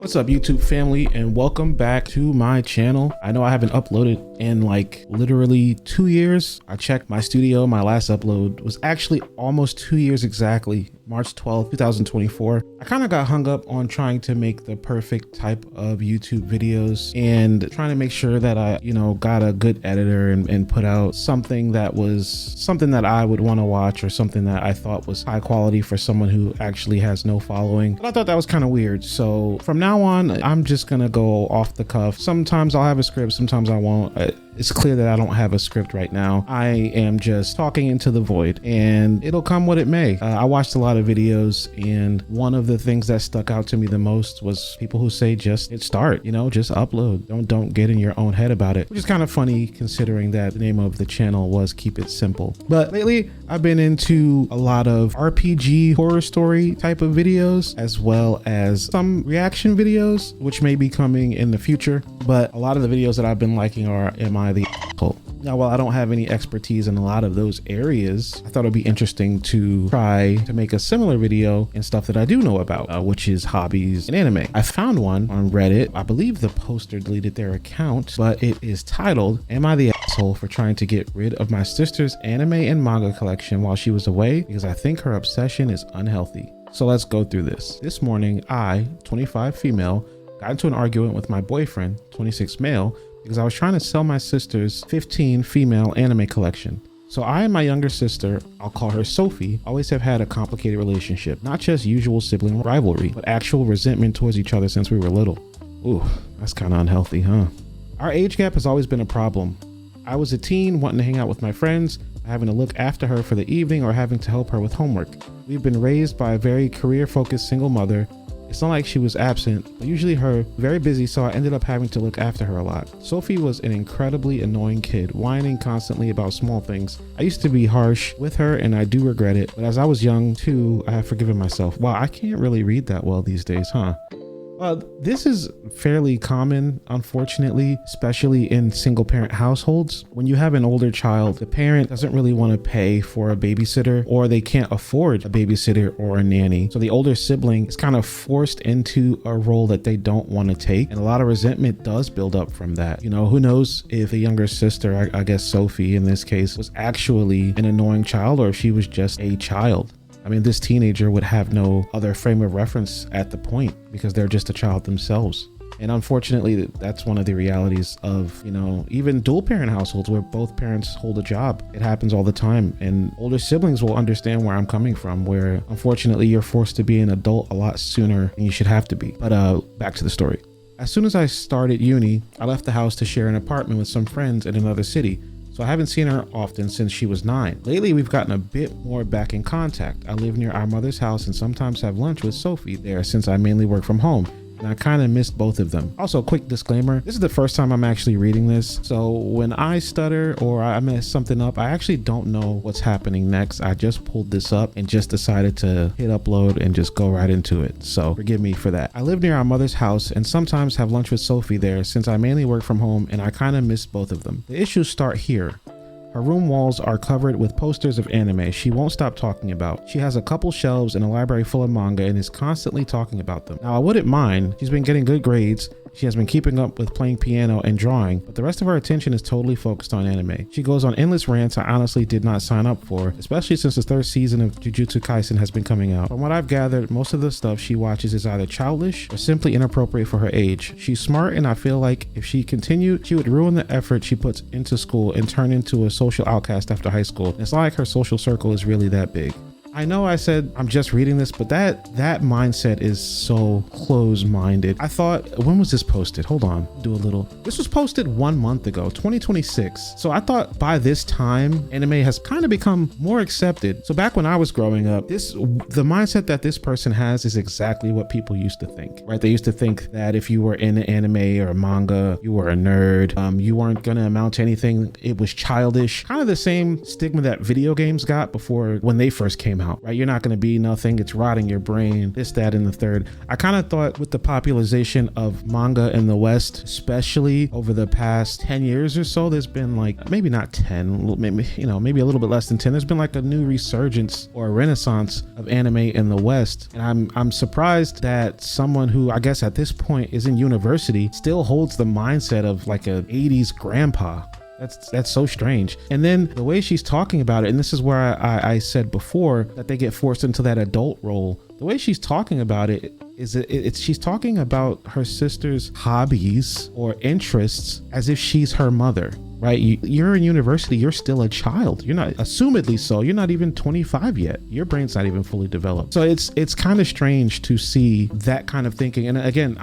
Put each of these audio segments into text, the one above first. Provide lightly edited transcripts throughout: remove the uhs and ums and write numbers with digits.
What's up, YouTube family, and welcome back to my channel. I know I haven't uploaded in like literally 2 years. I checked my studio. My last upload was actually almost 2 years exactly, March 12th, 2024. I kind of got hung up on trying to make the perfect type of YouTube videos and trying to make sure that I, got a good editor and put out something that was something that I would want to watch, or something that I thought was high quality for someone who actually has no following. But I thought that was kind of weird. So from now on, I'm just gonna go off the cuff. Sometimes I'll have a script, sometimes I won't. It's clear that I don't have a script right now. I am just talking into the void, and it'll come what it may. I watched a lot of videos, and one of the things that stuck out to me the most was people who say just hit start, just upload. Don't get in your own head about it, which is kind of funny considering that the name of the channel was Keep It Simple. But lately I've been into a lot of RPG horror story type of videos, as well as some reaction videos, which may be coming in the future. But a lot of the videos that I've been liking are Am I the Asshole? Now, while I don't have any expertise in a lot of those areas, I thought it'd be interesting to try to make a similar video in stuff that I do know about, which is hobbies and anime. I found one on Reddit. I believe the poster deleted their account, but it is titled, Am I the Asshole for Trying to Get Rid of My Sister's Anime and Manga Collection While She Was Away Because I Think Her Obsession is Unhealthy. So let's go through this. This morning, I, 25 female, got into an argument with my boyfriend, 26 male, because I was trying to sell my sister's 15 female anime collection. So I and my younger sister, I'll call her Sophie, always have had a complicated relationship, not just usual sibling rivalry, but actual resentment towards each other since we were little. Ooh, that's kind of unhealthy, huh? Our age gap has always been a problem. I was a teen wanting to hang out with my friends, having to look after her for the evening, or having to help her with homework. We've been raised by a very career-focused single mother. It's not like she was absent, but usually her very busy, so I ended up having to look after her a lot. Sophie was an incredibly annoying kid, whining constantly about small things. I used to be harsh with her, and I do regret it, but as I was young too, I have forgiven myself. Wow, I can't really read that well these days, huh? This is fairly common, unfortunately, especially in single parent households. When you have an older child, the parent doesn't really want to pay for a babysitter, or they can't afford a babysitter or a nanny. So the older sibling is kind of forced into a role that they don't want to take. And a lot of resentment does build up from that. Who knows if the younger sister, I guess Sophie in this case, was actually an annoying child, or if she was just a child. I mean, this teenager would have no other frame of reference at the point because they're just a child themselves. And unfortunately, that's one of the realities of, even dual parent households where both parents hold a job. It happens all the time. And older siblings will understand where I'm coming from, where unfortunately you're forced to be an adult a lot sooner than you should have to be. But back to the story. As soon as I started uni, I left the house to share an apartment with some friends in another city. So I haven't seen her often since she was 9. Lately, we've gotten a bit more back in contact. I live near our mother's house and sometimes have lunch with Sophie there since I mainly work from home. And I kind of missed both of them. Also, quick disclaimer, this is the first time I'm actually reading this. So when I stutter or I mess something up, I actually don't know what's happening next. I just pulled this up and just decided to hit upload and just go right into it. So forgive me for that. I live near our mother's house and sometimes have lunch with Sophie there since I mainly work from home, and I kind of missed both of them. The issues start here. Her room walls are covered with posters of anime she won't stop talking about. She has a couple shelves and a library full of manga and is constantly talking about them. Now, I wouldn't mind. She's been getting good grades. She has been keeping up with playing piano and drawing, but the rest of her attention is totally focused on anime. She goes on endless rants I honestly did not sign up for, especially since the 3rd season of Jujutsu Kaisen has been coming out. From what I've gathered, most of the stuff she watches is either childish or simply inappropriate for her age. She's smart, and I feel like if she continued, she would ruin the effort she puts into school and turn into a social outcast after high school. It's not like her social circle is really that big. I know I said I'm just reading this, but that mindset is so close-minded. I thought, when was this posted? Hold on, this was posted 1 month ago, 2026. So I thought by this time, anime has kind of become more accepted. So back when I was growing up, the mindset that this person has is exactly what people used to think, right? They used to think that if you were in an anime or manga, you were a nerd, you weren't gonna amount to anything. It was childish. Kind of the same stigma that video games got before when they first came out, right? You're not going to be nothing. It's rotting your brain, this, that, and the third. I kind of thought with the popularization of manga in the West, especially over the past 10 years or so, there's been like, maybe not 10, maybe a little bit less than 10. There's been like a new resurgence or a renaissance of anime in the West. And I'm surprised that someone who I guess at this point is in university still holds the mindset of like a 80s grandpa. That's so strange. And then the way she's talking about it, and this is where I said before that they get forced into that adult role. The way she's talking about it is she's talking about her sister's hobbies or interests as if she's her mother, right? You're in university, you're still a child. You're not, assumedly so, you're not even 25 yet. Your brain's not even fully developed. So it's kind of strange to see that kind of thinking. And again,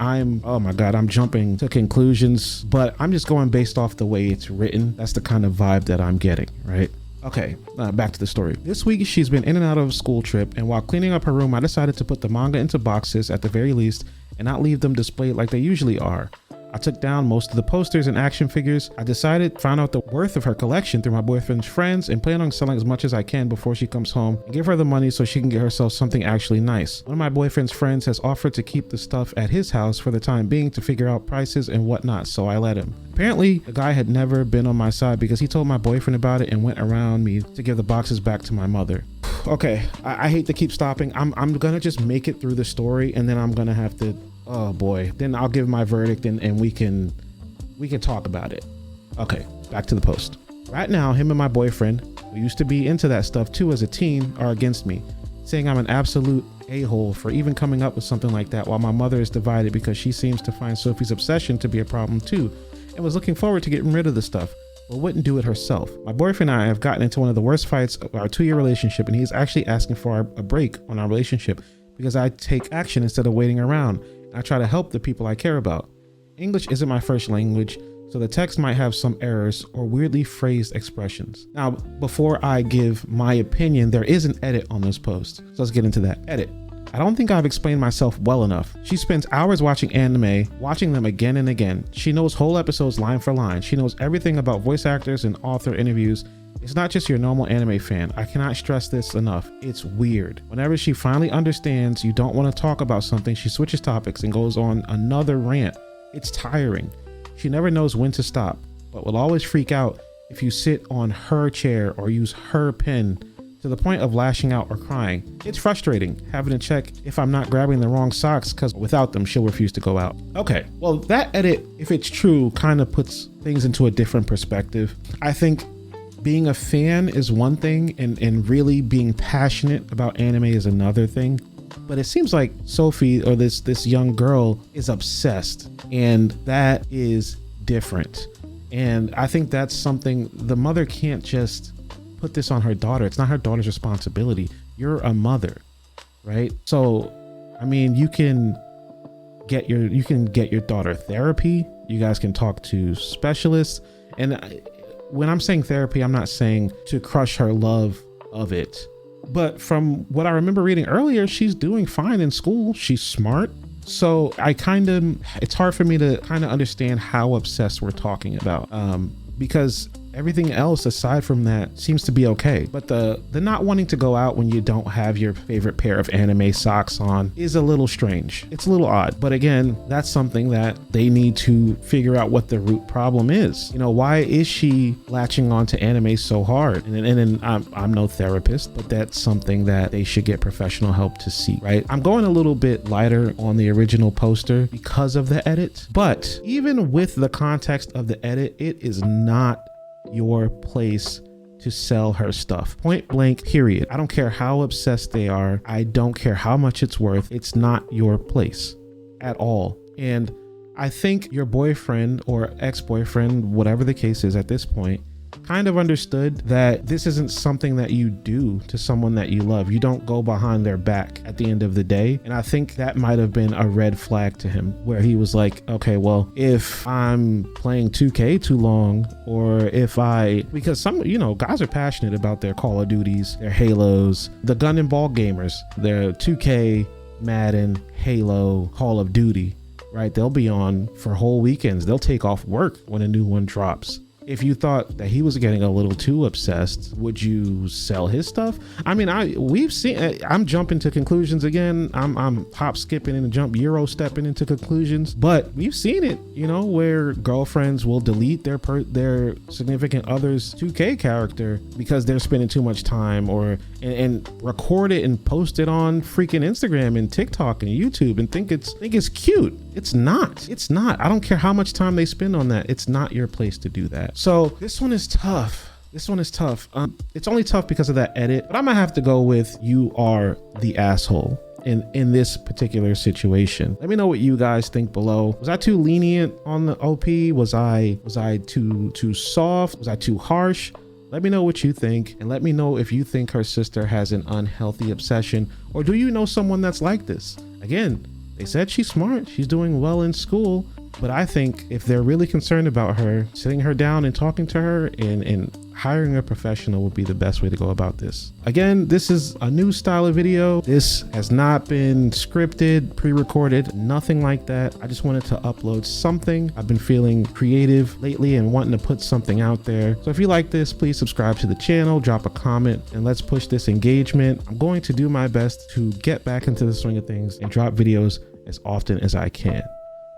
oh my God, I'm jumping to conclusions, but I'm just going based off the way it's written. That's the kind of vibe that I'm getting, right? Okay, back to the story. This week, she's been in and out of a school trip, and while cleaning up her room, I decided to put the manga into boxes at the very least and not leave them displayed like they usually are. I took down most of the posters and action figures. I found out the worth of her collection through my boyfriend's friends and plan on selling as much as I can before she comes home and give her the money so she can get herself something actually nice. One of my boyfriend's friends has offered to keep the stuff at his house for the time being to figure out prices and whatnot, so I let him. Apparently, the guy had never been on my side because he told my boyfriend about it and went around me to give the boxes back to my mother. Okay, I hate to keep stopping. I'm gonna just make it through the story and then I'm gonna have to, oh boy, then I'll give my verdict and we can talk about it. Okay, back to the post. Right now, him and my boyfriend, who used to be into that stuff too as a teen, are against me, saying I'm an absolute a-hole for even coming up with something like that, while my mother is divided because she seems to find Sophie's obsession to be a problem too and was looking forward to getting rid of the stuff, but wouldn't do it herself. My boyfriend and I have gotten into one of the worst fights of our 2-year relationship, and he's actually asking for a break on our relationship because I take action instead of waiting around. I try to help the people I care about. English isn't my first language, so the text might have some errors or weirdly phrased expressions. Now, before I give my opinion, there is an edit on this post. So let's get into that. Edit. I don't think I've explained myself well enough. She spends hours watching anime, watching them again and again. She knows whole episodes line for line. She knows everything about voice actors and author interviews. It's not just your normal anime fan. I cannot stress this enough. It's weird. Whenever she finally understands you don't want to talk about something, she switches topics and goes on another rant. It's tiring. She never knows when to stop, but will always freak out if you sit on her chair or use her pen, to the point of lashing out or crying. It's frustrating having to check if I'm not grabbing the wrong socks, because without them, she'll refuse to go out. Okay, well, that edit, if it's true, kind of puts things into a different perspective. I think being a fan is one thing, and really being passionate about anime is another thing. But it seems like Sophie, or this young girl, is obsessed, and that is different. And I think that's something the mother can't just put this on her daughter. It's not her daughter's responsibility. You're a mother, right? So, I mean, you can get your daughter therapy. You guys can talk to specialists. And when I'm saying therapy, I'm not saying to crush her love of it. But from what I remember reading earlier, she's doing fine in school. She's smart. So it's hard for me to kind of understand how obsessed we're talking about, because everything else aside from that seems to be okay. But the not wanting to go out when you don't have your favorite pair of anime socks on is a little strange. It's a little odd. But again, that's something that they need to figure out what the root problem is. You know, why is she latching on to anime so hard? And I'm no therapist, but that's something that they should get professional help to see, right? I'm going a little bit lighter on the original poster because of the edit. But even with the context of the edit, it is not your place to sell her stuff. Point blank, period. I don't care how obsessed they are. I don't care how much it's worth. It's not your place at all. And I think your boyfriend or ex-boyfriend, whatever the case is at this point, kind of understood that this isn't something that you do to someone that you love. You don't go behind their back at the end of the day. And I think that might have been a red flag to him, where he was like, okay, well, if I'm playing 2K too long, or because some, guys are passionate about their Call of Duties, their Halos, the gun and ball gamers, their 2K, Madden, Halo, Call of Duty, right? They'll be on for whole weekends. They'll take off work when a new one drops. if you thought that he was getting a little too obsessed, would you sell his stuff? I mean, we've seen, I'm jumping to conclusions again. I'm hop skipping and jump Euro stepping into conclusions, but we've seen it, you know, where girlfriends will delete their significant other's 2K character because they're spending too much time, or and record it and post it on freaking Instagram and TikTok and YouTube and think it's cute. It's not. I don't care how much time they spend on that. It's not your place to do that. So this one is tough. It's only tough because of that edit, but I'm gonna have to go with you are the asshole in this particular situation. Let me know what you guys think below. Was I too lenient on the OP? Was I too soft? Was I too harsh? Let me know what you think, and let me know if you think her sister has an unhealthy obsession, or do you know someone that's like this? Again, they said she's smart, she's doing well in school, but I think if they're really concerned about her, sitting her down and talking to her and hiring a professional would be the best way to go about this. Again, this is a new style of video. This has not been scripted, pre-recorded, nothing like that. I just wanted to upload something. I've been feeling creative lately and wanting to put something out there. So if you like this, please subscribe to the channel, drop a comment, and let's push this engagement. I'm going to do my best to get back into the swing of things and drop videos as often as I can.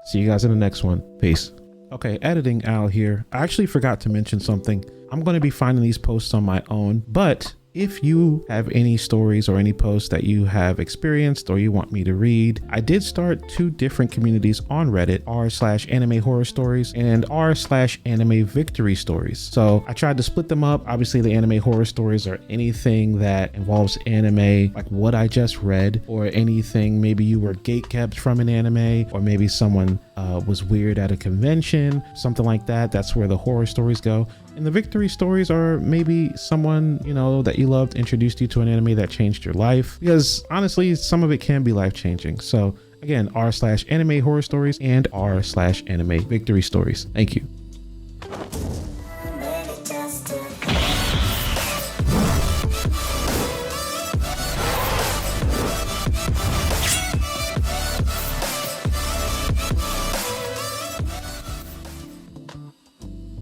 See you guys in the next one. Peace. Okay, editing Al here. I actually forgot to mention something. I'm going to be finding these posts on my own, but if you have any stories or any posts that you have experienced or you want me to read, I did start 2 different communities on Reddit, r/anime horror stories and r/anime victory stories. So I tried to split them up. Obviously the anime horror stories are anything that involves anime, like what I just read, or anything maybe you were gatekept from an anime, or maybe someone was weird at a convention, something like that. That's where the horror stories go. And the victory stories are maybe someone, you know, that you loved introduced you to an anime that changed your life, because honestly, some of it can be life-changing. So again, r/anime horror stories and r/anime victory stories. Thank you.